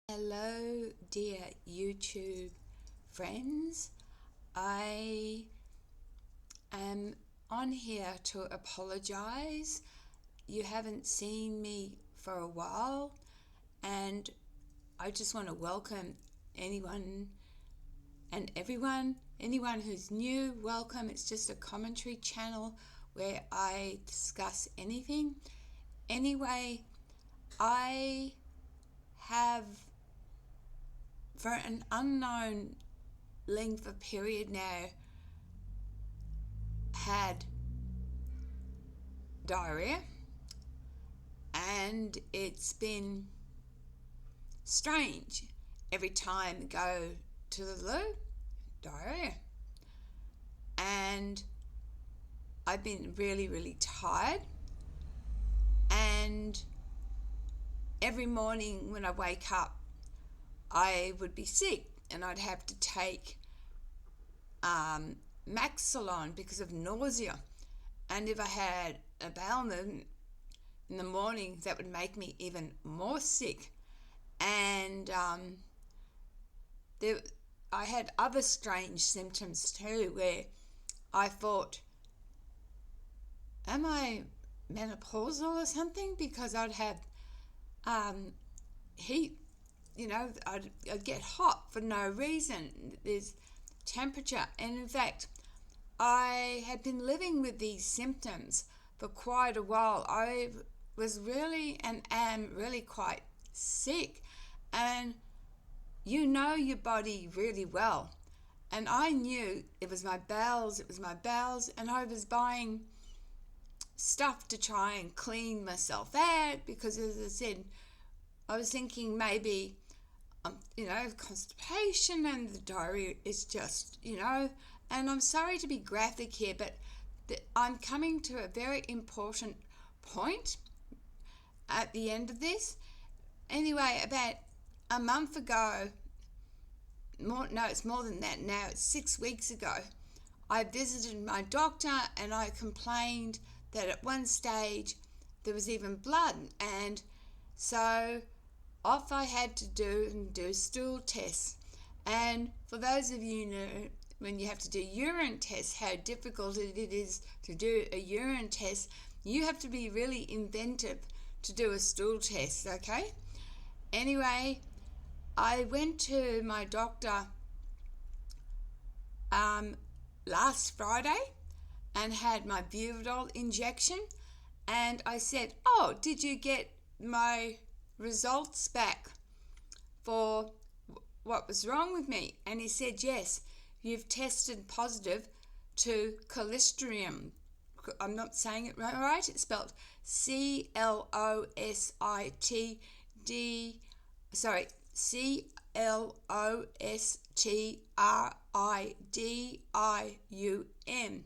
Hello, dear YouTube friends. I am on here to apologize. You haven't seen me for a while, and I just want to welcome anyone and anyone who's new. Welcome. It's just a commentary channel where I discuss anything. Anyway, I have, for an unknown length of period now, had diarrhea, and it's been strange. Every time I go to the loo, diarrhea. And I've been really, really tired, and every morning when I wake up, I would be sick and I'd have to take Maxilon because of nausea. And if I had a bowel movement in the morning, that would make me even more sick. And I had other strange symptoms too, where I thought, am I menopausal or something? Because I'd have heat, I'd get hot for no reason. There's temperature, and in fact, I had been living with these symptoms for quite a while. I was really and am really quite sick, and you know your body really well. And I knew it was my bowels, and I was buying stuff to try and clean myself out because, as I said, I was thinking maybe, constipation and the diarrhea is just, and I'm sorry to be graphic here, but I'm coming to a very important point at the end of this. Anyway, about a month ago, it's more than that now, it's 6 weeks ago, I visited my doctor and I complained that at one stage there was even blood, and so off I had to do stool tests. And for those of you who know, when you have to do urine tests, how difficult it is to do a urine test, you have to be really inventive to do a stool test, okay? Anyway, I went to my doctor last Friday and had my Buvidol injection, and I said, oh, did you get my results back for what was wrong with me? And he said, yes, you've tested positive to clositridum. I'm not saying it right. It's spelled clositridum,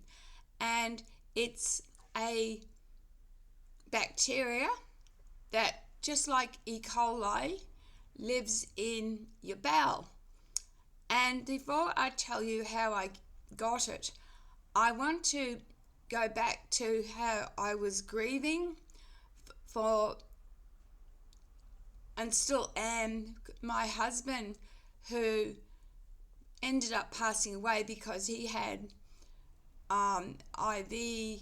and it's a bacteria that, just like E. coli, lives in your bowel. And before I tell you how I got it, I want to go back to how I was grieving for, and still am, my husband, who ended up passing away because he had IV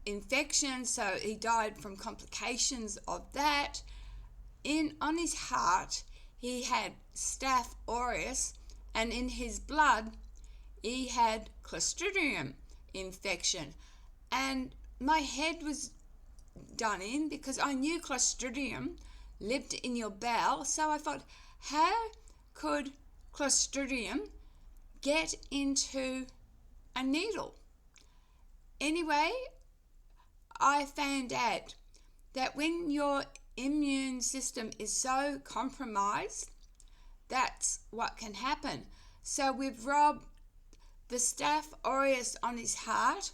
infection, so he died from complications of that. On his heart, he had Staph aureus, and in his blood, he had Clostridium infection. And my head was done in because I knew Clostridium lived in your bowel, so I thought, how could Clostridium get into a needle? Anyway, I found out that when your immune system is so compromised, that's what can happen. So with Rob, the Staph aureus on his heart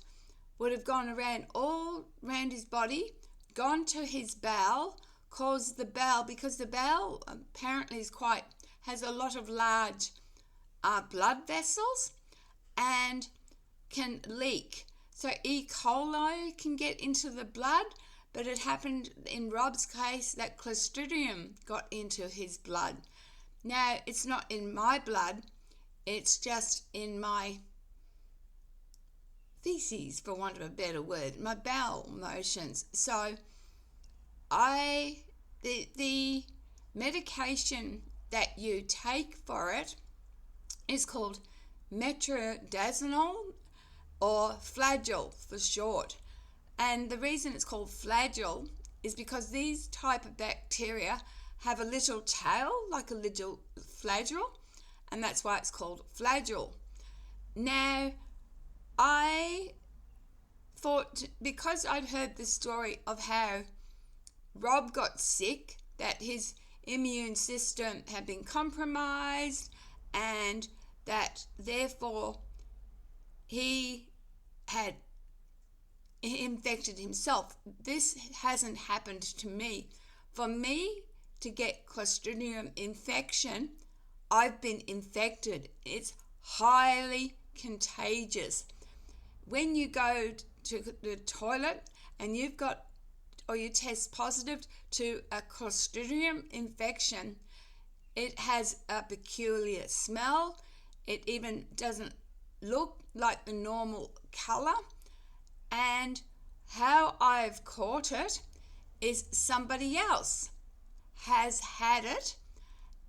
would have gone all around his body, gone to his bowel, caused the bowel, because the bowel apparently has a lot of large blood vessels and can leak. So E. coli can get into the blood, but it happened in Rob's case that clostridium got into his blood. Now, it's not in my blood, it's just in my feces, for want of a better word, my bowel motions. So the medication that you take for it is called metronidazole, or Flagyl for short. And the reason it's called Flagyl is because these type of bacteria have a little tail, like a little flagell, and that's why it's called Flagyl. Now, I thought, because I'd heard the story of how Rob got sick, that his immune system had been compromised, and that therefore he had infected himself. This hasn't happened to me. For me to get Clostridium infection, I've been infected. It's highly contagious. When you go to the toilet and you've got, or you test positive to a Clostridium infection, it has a peculiar smell. It even doesn't look like the normal color. And how I've caught it is somebody else has had it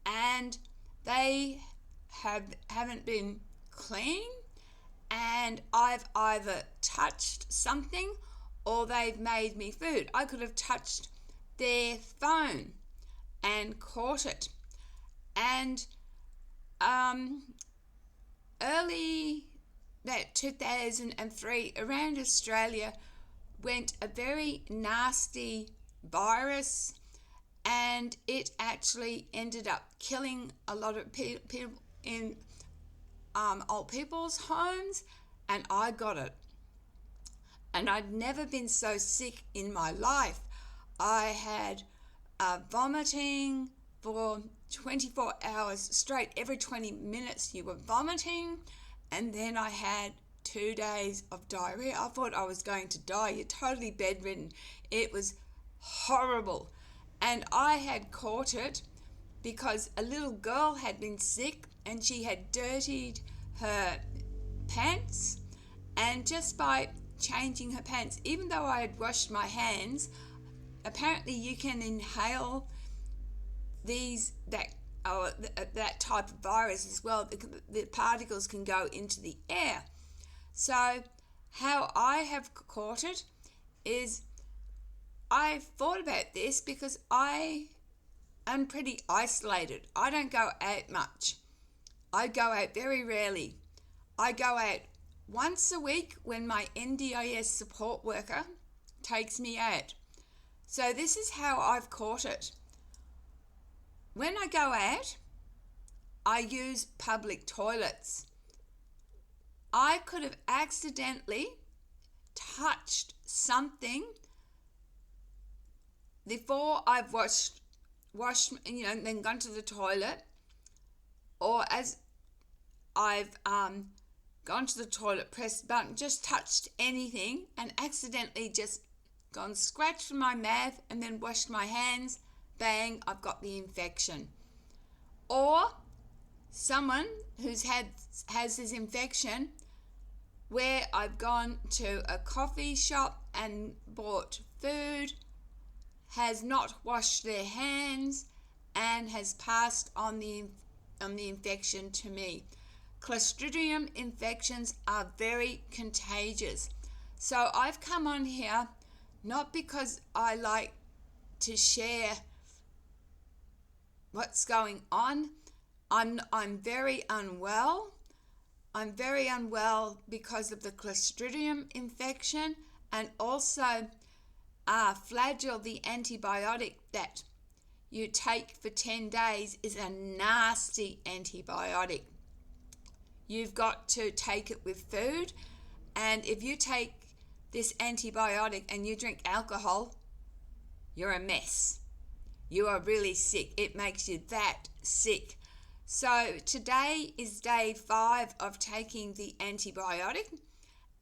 and they haven't been clean, and I've either touched something or they've made me food. I could have touched their phone and caught it. And early that 2003, around Australia went a very nasty virus, and it actually ended up killing a lot of people in old people's homes, and I got it. And I'd never been so sick in my life. I had vomiting for 24 hours straight. Every 20 minutes you were vomiting. And then I had 2 days of diarrhea. I thought I was going to die. You're totally bedridden. It was horrible. And I had caught it because a little girl had been sick and she had dirtied her pants. And just by changing her pants, even though I had washed my hands, apparently you can inhale that type of virus as well. The particles can go into the air. So how I have caught it is, I thought about this because I am pretty isolated. I don't go out much. I go out very rarely. I go out once a week when my NDIS support worker takes me out. So this is how I've caught it. When I go out, I use public toilets. I could have accidentally touched something before I've washed, then gone to the toilet, or as I've gone to the toilet, pressed the button, just touched anything, and accidentally just gone scratched my mouth and then washed my hands. Bang, I've got the infection. Or someone who's has this infection where I've gone to a coffee shop and bought food, has not washed their hands, and has passed on the infection to me. Clostridium infections are very contagious. So I've come on here not because I like to share what's going on. I'm very unwell. I'm very unwell because of the Clostridium infection, and also Flagyl, the antibiotic that you take for 10 days, is a nasty antibiotic. You've got to take it with food, and if you take this antibiotic and you drink alcohol, you're a mess. You are really sick. It makes you that sick. So today is day 5 of taking the antibiotic,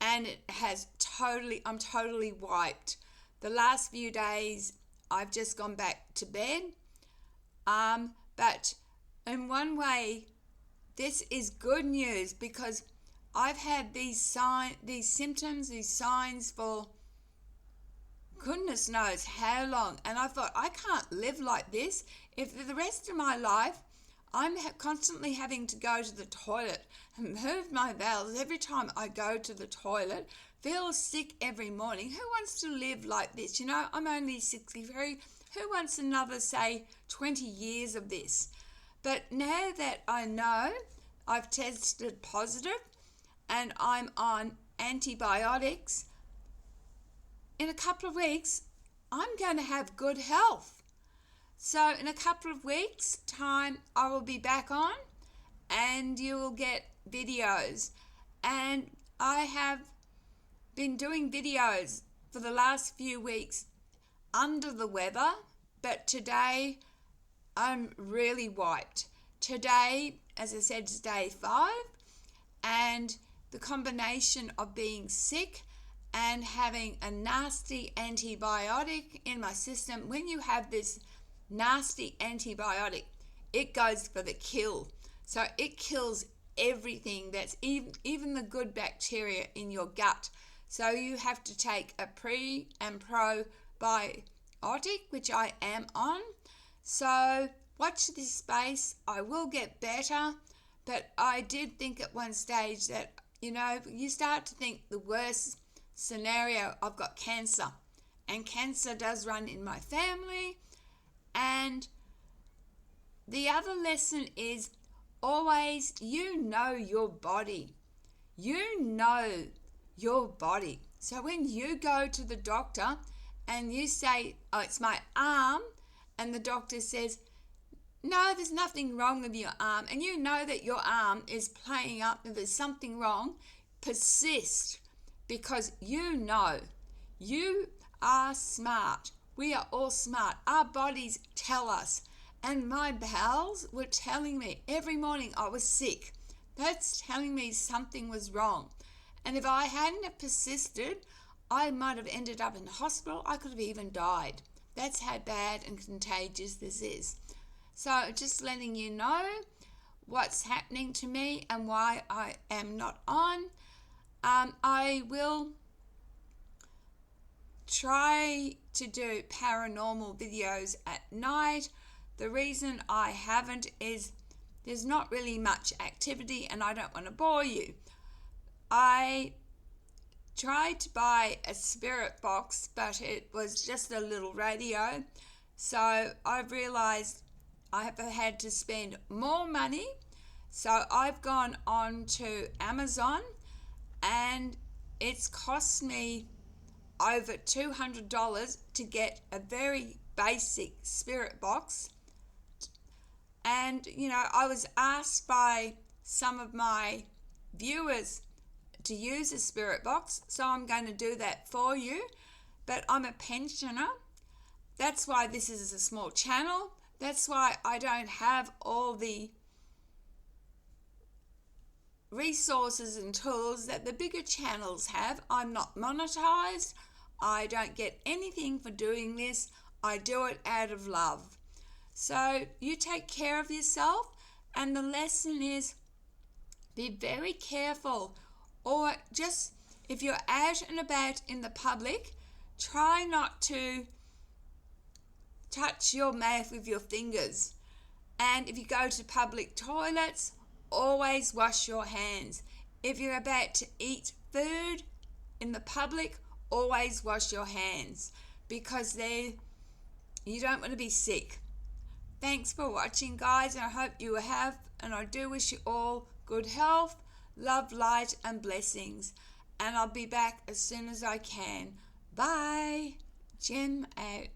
and I'm totally wiped. The last few days, I've just gone back to bed. But in one way, this is good news because I've had these symptoms, these signs for goodness knows how long. And I thought, I can't live like this. If for the rest of my life, I'm constantly having to go to the toilet and move my bowels every time I go to the toilet, feel sick every morning. Who wants to live like this? You know, I'm only 63. Who wants another, say, 20 years of this? But now that I know I've tested positive and I'm on antibiotics, in a couple of weeks, I'm going to have good health. So in a couple of weeks' time, I will be back on and you will get videos. And I have been doing videos for the last few weeks under the weather, but today I'm really wiped. Today, as I said, is day 5, and the combination of being sick and having a nasty antibiotic in my system, when you have this nasty antibiotic, it goes for the kill. So it kills everything that's even the good bacteria in your gut. So you have to take a pre and probiotic, which I am on. So watch this space. I will get better. But I did think at one stage that, you know, you start to think the worst scenario, I've got cancer. And cancer does run in my family. And the other lesson is always, you know your body. You know your body. So when you go to the doctor and you say, oh, it's my arm, and the doctor says, no, there's nothing wrong with your arm, and you know that your arm is playing up, and there's something wrong, persist, because you know you are smart. We are all smart. Our bodies tell us. And my bowels were telling me every morning I was sick. That's telling me something was wrong. And if I hadn't have persisted, I might have ended up in the hospital. I could have even died. That's how bad and contagious this is. So just letting you know what's happening to me and why I am not on. I will try to do paranormal videos at night. The reason I haven't is there's not really much activity and I don't want to bore you. I tried to buy a spirit box, but it was just a little radio. So I've realized I have had to spend more money. So I've gone on to Amazon and it's cost me over $200 to get a very basic spirit box. And, you know, I was asked by some of my viewers to use a spirit box, so I'm going to do that for you. But I'm a pensioner. That's why this is a small channel. That's why I don't have all the resources and tools that the bigger channels have. I'm not monetized. I don't get anything for doing this. I do it out of love. So you take care of yourself, and the lesson is be very careful, or just if you're out and about in the public, try not to touch your mouth with your fingers. And if you go to public toilets, always wash your hands. If you're about to eat food in the public, always wash your hands, because you don't want to be sick. Thanks for watching, guys, and I hope you have, and I do wish you all good health, love, light, and blessings. And I'll be back as soon as I can. Bye. Jim out.